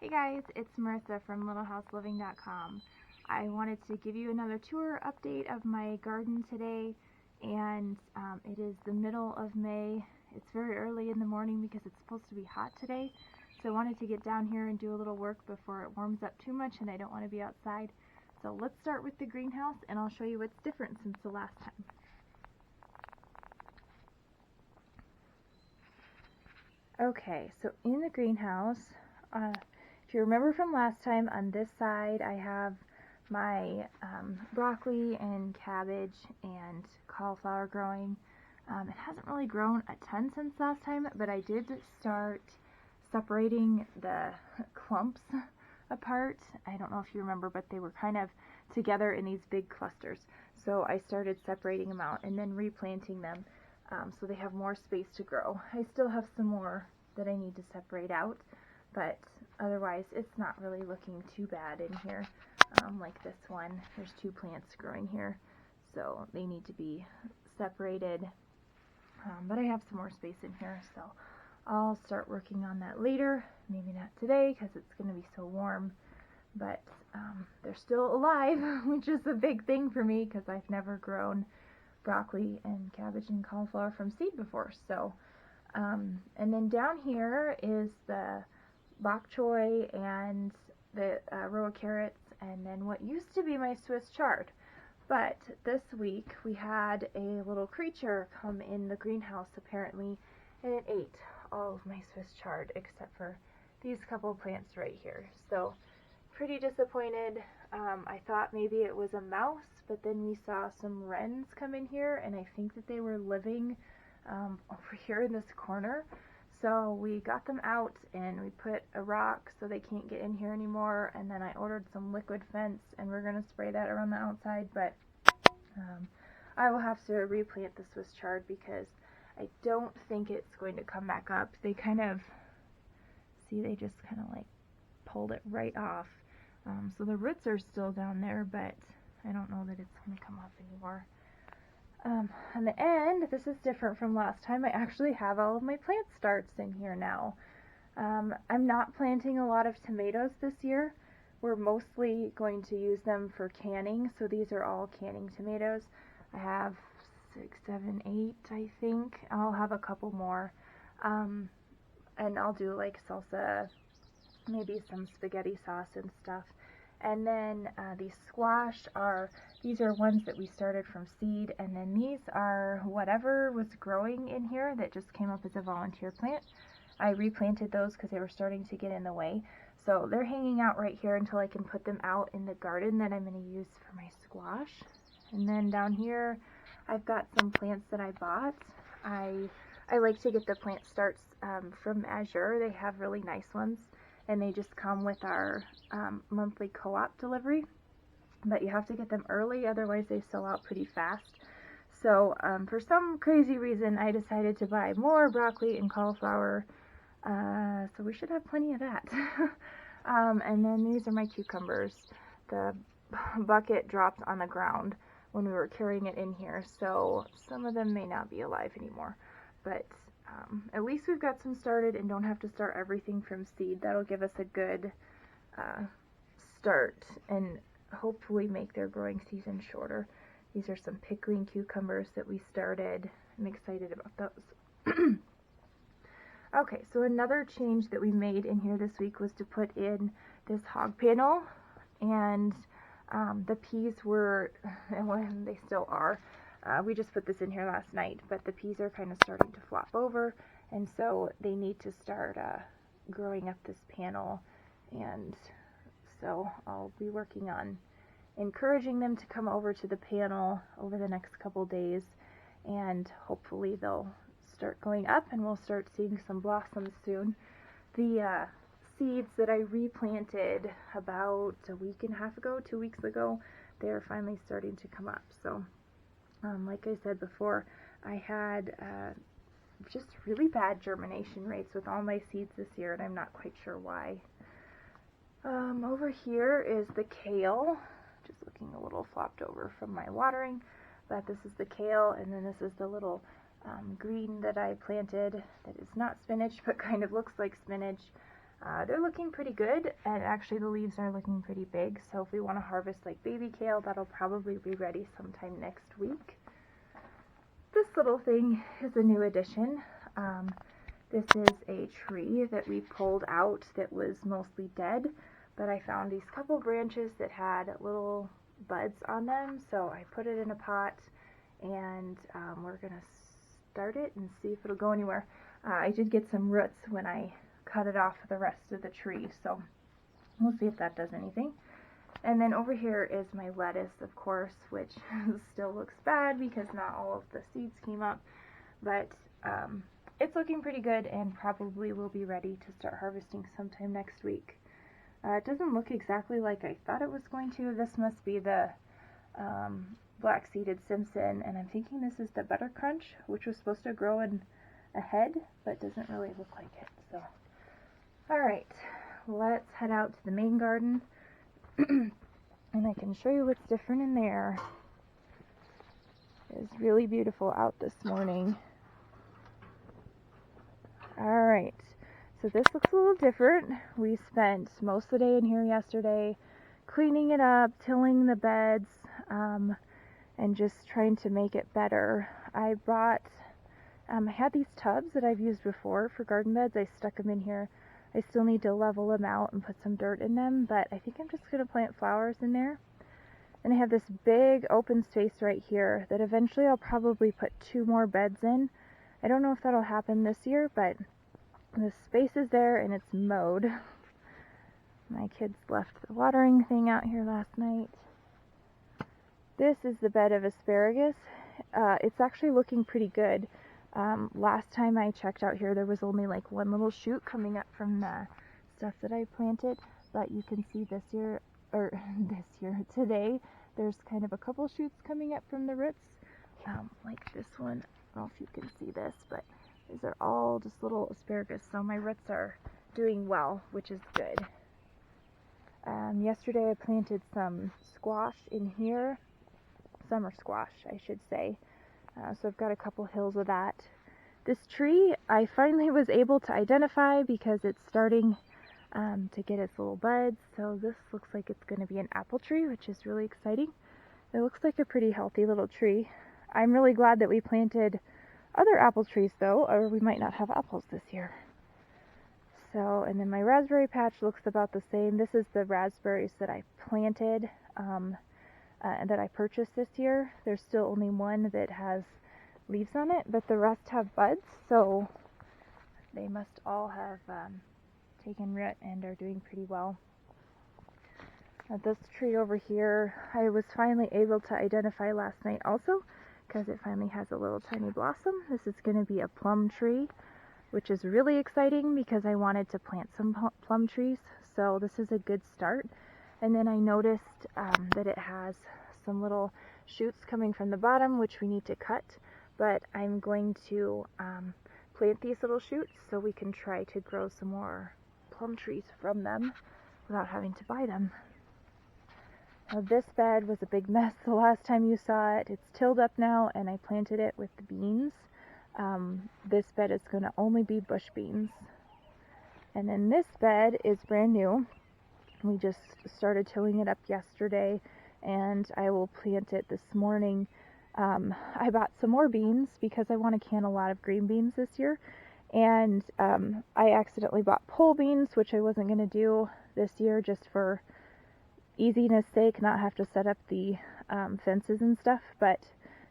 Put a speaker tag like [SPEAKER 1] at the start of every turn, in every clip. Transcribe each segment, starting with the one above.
[SPEAKER 1] Hey guys, it's Marissa from littlehouseliving.com. I wanted to give you another tour update of my garden today, and it is the middle of May. It's very early in the morning because it's supposed to be hot today, so I wanted to get down here and do a little work before it warms up too much and I don't want to be outside. So let's start with the greenhouse and I'll show you what's different since the last time. Okay, so in the greenhouse, if you remember from last time, on this side I have my broccoli and cabbage and cauliflower growing. It hasn't really grown a ton since last time, but I did start separating the clumps apart. I don't know if you remember, but they were kind of together in these big clusters. So I started separating them out and then replanting them so they have more space to grow. I still have some more that I need to separate out, but otherwise it's not really looking too bad in here. Like this one, there's two plants growing here, so they need to be separated, but I have some more space in here, so I'll start working on that later. Maybe not today because it's going to be so warm, but they're still alive, which is a big thing for me because I've never grown broccoli and cabbage and cauliflower from seed before. So and then down here is the bok choy and the row of carrots, and then what used to be my Swiss chard. But this week we had a little creature come in the greenhouse apparently, and it ate all of my Swiss chard except for these couple plants right here. So pretty disappointed. I thought maybe it was a mouse, but then we saw some wrens come in here, and I think that they were living over here in this corner. So we got them out and we put a rock so they can't get in here anymore, and then I ordered some liquid fence and we're going to spray that around the outside, but I will have to replant the Swiss chard because I don't think it's going to come back up. They kind of, see, they just kind of like pulled it right off. So the roots are still down there, but I don't know that it's going to come off anymore. On the end, this is different from last time. I actually have all of my plant starts in here now. I'm not planting a lot of tomatoes this year. We're mostly going to use them for canning, so these are all canning tomatoes. I have 6, 7, 8, I think. I'll have a couple more. And I'll do like salsa, maybe some spaghetti sauce and stuff. And then these squash these are ones that we started from seed, and then these are whatever was growing in here that just came up as a volunteer plant. I replanted those because they were starting to get in the way. So they're hanging out right here until I can put them out in the garden that I'm going to use for my squash. And then down here I've got some plants that I bought. I like to get the plant starts from Azure. They have really nice ones, and they just come with our monthly co-op delivery, but you have to get them early, otherwise they sell out pretty fast. So for some crazy reason I decided to buy more broccoli and cauliflower, so we should have plenty of that. And then these are my cucumbers. The bucket dropped on the ground when we were carrying it in here, so some of them may not be alive anymore, but at least we've got some started and don't have to start everything from seed. That'll give us a good start and hopefully make their growing season shorter. These are some pickling cucumbers that we started. I'm excited about those. Okay, so another change that we made in here this week was to put in this hog panel, and the peas were, and they still are, we just put this in here last night, but the peas are kind of starting to flop over, and so they need to start growing up this panel, and so I'll be working on encouraging them to come over to the panel over the next couple days, and hopefully they'll start going up and we'll start seeing some blossoms soon. The seeds that I replanted about a week and a half ago, 2 weeks ago, they're finally starting to come up. So like I said before, I had just really bad germination rates with all my seeds this year, and I'm not quite sure why. Over here is the kale, just looking a little flopped over from my watering, but this is the kale, and then this is the little green that I planted that is not spinach but kind of looks like spinach. They're looking pretty good, and actually the leaves are looking pretty big, so if we want to harvest like baby kale, that'll probably be ready sometime next week. This little thing is a new addition. This is a tree that we pulled out that was mostly dead, but I found these couple branches that had little buds on them, so I put it in a pot, and we're going to start it and see if it'll go anywhere. I did get some roots when I cut it off the rest of the tree, so we'll see if that does anything. And then over here is my lettuce, of course, which still looks bad because not all of the seeds came up, but it's looking pretty good and probably will be ready to start harvesting sometime next week. It doesn't look exactly like I thought it was going to. This must be the black-seeded Simpson, and I'm thinking this is the Butter Crunch, which was supposed to grow in a head, but doesn't really look like it. So, alright, let's head out to the main garden, and I can show you what's different in there. It's really beautiful out this morning. Alright, so this looks a little different. We spent most of the day in here yesterday cleaning it up, tilling the beds, and just trying to make it better. I brought, I had these tubs that I've used before for garden beds. I stuck them in here. I still need to level them out and put some dirt in them, but I think I'm just going to plant flowers in there. And I have this big open space right here that eventually I'll probably put 2 more beds in. I don't know if that'll happen this year, but the space is there and it's mowed. My kids left the watering thing out here last night. This is the bed of asparagus. It's actually looking pretty good. Last time I checked out here, there was only like 1 little shoot coming up from the stuff that I planted, but you can see today, there's kind of a couple shoots coming up from the roots, like this one. I don't know if you can see this, but these are all just little asparagus, so my roots are doing well, which is good. Yesterday I planted some squash in here, summer squash I should say, so I've got a couple hills of that. This tree I finally was able to identify because it's starting to get its little buds, so this looks like it's going to be an apple tree, which is really exciting. It looks like a pretty healthy little tree. I'm really glad that we planted other apple trees though, or we might not have apples this year. So, and then my raspberry patch looks about the same. This is the raspberries that I planted and that I purchased this year. There's still only one that has leaves on it, but the rest have buds, so they must all have taken root and are doing pretty well. This tree over here, I was finally able to identify last night also, because it finally has a little tiny blossom. This is going to be a plum tree, which is really exciting because I wanted to plant some plum trees, so this is a good start. And then I noticed that it has some little shoots coming from the bottom, which we need to cut, but I'm going to plant these little shoots so we can try to grow some more plum trees from them without having to buy them. Now, this bed was a big mess the last time you saw it. It's tilled up now, and I planted it with the beans. This bed is going to only be bush beans. And then this bed is brand new. We just started tilling it up yesterday, and I will plant it this morning. I bought some more beans because I want to can a lot of green beans this year, and I accidentally bought pole beans, which I wasn't going to do this year just for easiness sake, not have to set up the fences and stuff, but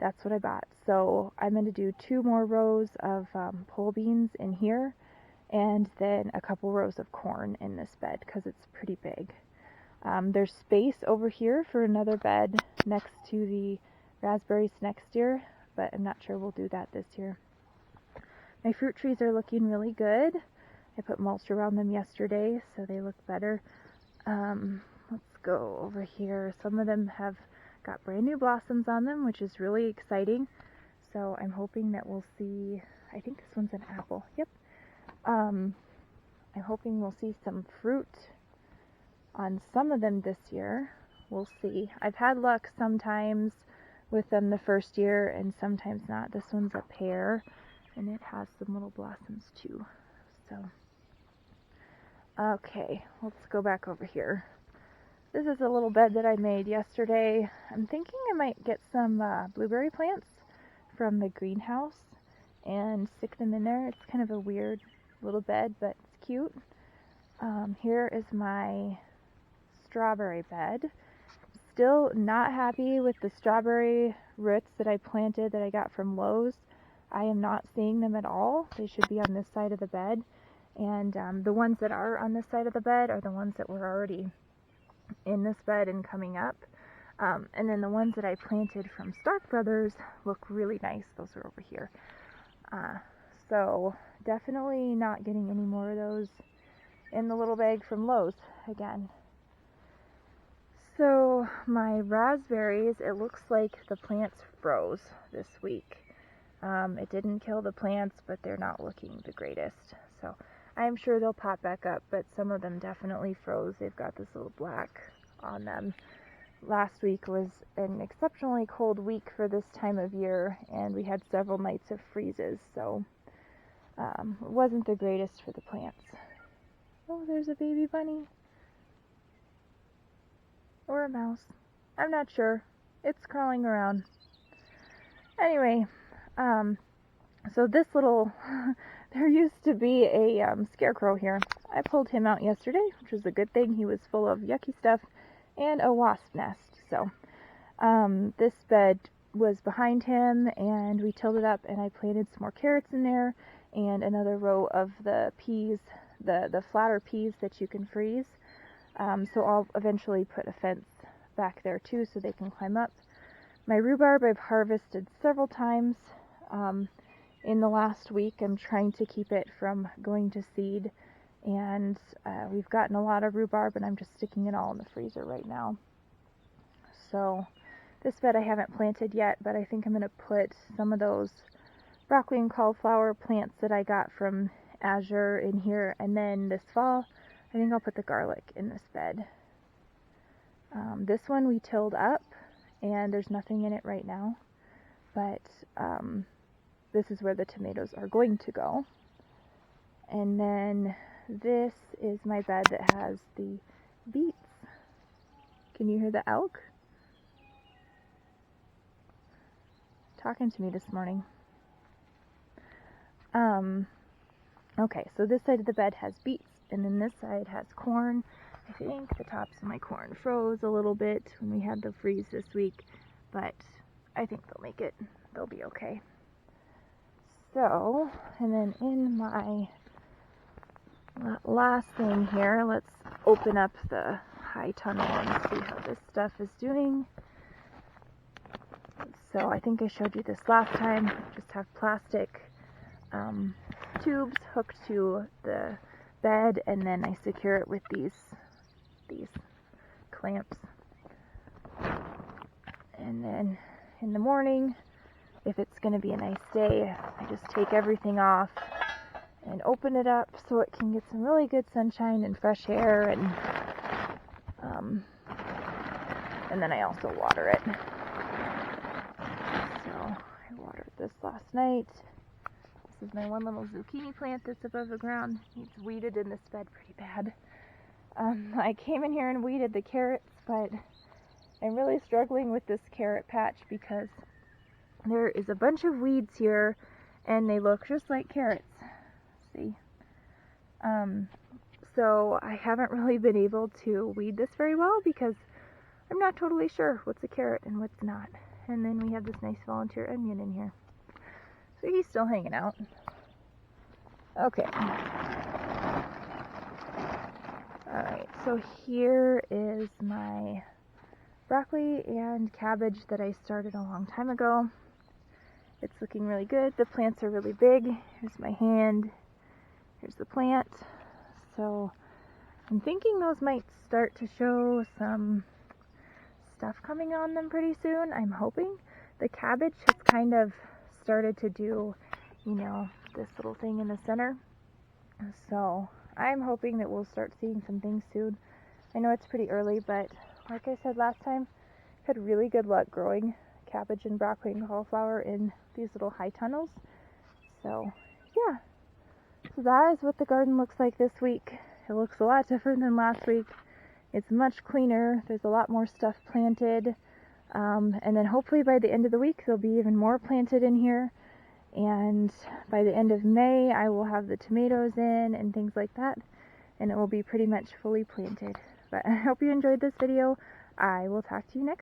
[SPEAKER 1] that's what I bought. So I'm going to do 2 more rows of pole beans in here, and then a couple rows of corn in this bed because it's pretty big. There's space over here for another bed next to the raspberries next year, but I'm not sure we'll do that this year. My fruit trees are looking really good. I put mulch around them yesterday, so they look better. Let's go over here. Some of them have got brand new blossoms on them, which is really exciting. So I'm hoping that we'll see, I think this one's an apple. Yep. I'm hoping we'll see some fruit on some of them this year. We'll see. I've had luck sometimes with them the first year and sometimes not. This one's a pear and it has some little blossoms too. So Okay, let's go back over here. This is a little bed that I made yesterday. I'm thinking I might get some blueberry plants from the greenhouse and stick them in there. It's kind of a weird little bed, but it's cute. Here is my strawberry bed. Still not happy with the strawberry roots that I planted that I got from Lowe's. I am not seeing them at all. They should be on this side of the bed. And the ones that are on this side of the bed are the ones that were already in this bed and coming up. And then the ones that I planted from Stark Brothers look really nice. Those are over here. So definitely not getting any more of those in the little bag from Lowe's again. So my raspberries, it looks like the plants froze this week. It didn't kill the plants, but they're not looking the greatest. So I'm sure they'll pop back up, but some of them definitely froze. They've got this little black on them. Last week was an exceptionally cold week for this time of year, and we had several nights of freezes, so it wasn't the greatest for the plants. Oh, there's a baby bunny. Or a mouse. I'm not sure. It's crawling around. Anyway, so this little, there used to be a scarecrow here. I pulled him out yesterday, which was a good thing. He was full of yucky stuff and a wasp nest. So this bed was behind him, and we tilled it up, and I planted some more carrots in there and another row of the peas, the flatter peas that you can freeze. So I'll eventually put a fence back there too so they can climb up. My rhubarb I've harvested several times in the last week. I'm trying to keep it from going to seed, and we've gotten a lot of rhubarb, and I'm just sticking it all in the freezer right now. So this bed I haven't planted yet, but I think I'm going to put some of those broccoli and cauliflower plants that I got from Azure in here, and then this fall I think I'll put the garlic in this bed. This one we tilled up, and there's nothing in it right now, but this is where the tomatoes are going to go. And then this is my bed that has the beets. Can you hear the elk? Talking to me this morning. Okay, so this side of the bed has beets, and then this side has corn. I think the tops of my corn froze a little bit when we had the freeze this week, but I think they'll make it. They'll be okay. So, and then in my last thing here, let's open up the high tunnel and see how this stuff is doing. So I think I showed you this last time. Just have plastic tubes hooked to the bed, and then I secure it with these clamps. And then in the morning, if it's going to be a nice day, I just take everything off and open it up so it can get some really good sunshine and fresh air, and then I also water it. So I watered this last night. This is my one little zucchini plant that's above the ground. It's weeded in this bed pretty bad. I came in here and weeded the carrots, but I'm really struggling with this carrot patch because there is a bunch of weeds here, and they look just like carrots. See? So I haven't really been able to weed this very well because I'm not totally sure what's a carrot and what's not. And then we have this nice volunteer onion in here. So he's still hanging out. Okay. Alright, so here is my broccoli and cabbage that I started a long time ago. It's looking really good. The plants are really big. Here's my hand. Here's the plant. So I'm thinking those might start to show some stuff coming on them pretty soon. I'm hoping. The cabbage has kind of started to do, you know, this little thing in the center. So I'm hoping that we'll start seeing some things soon. I know it's pretty early, but like I said last time, I've had really good luck growing cabbage and broccoli and cauliflower in these little high tunnels. So yeah, so that is what the garden looks like this week. It looks a lot different than last week. It's much cleaner. There's a lot more stuff planted. And then hopefully by the end of the week there'll be even more planted in here. And by the end of May I will have the tomatoes in and things like that. And it will be pretty much fully planted. But I hope you enjoyed this video. I will talk to you next time.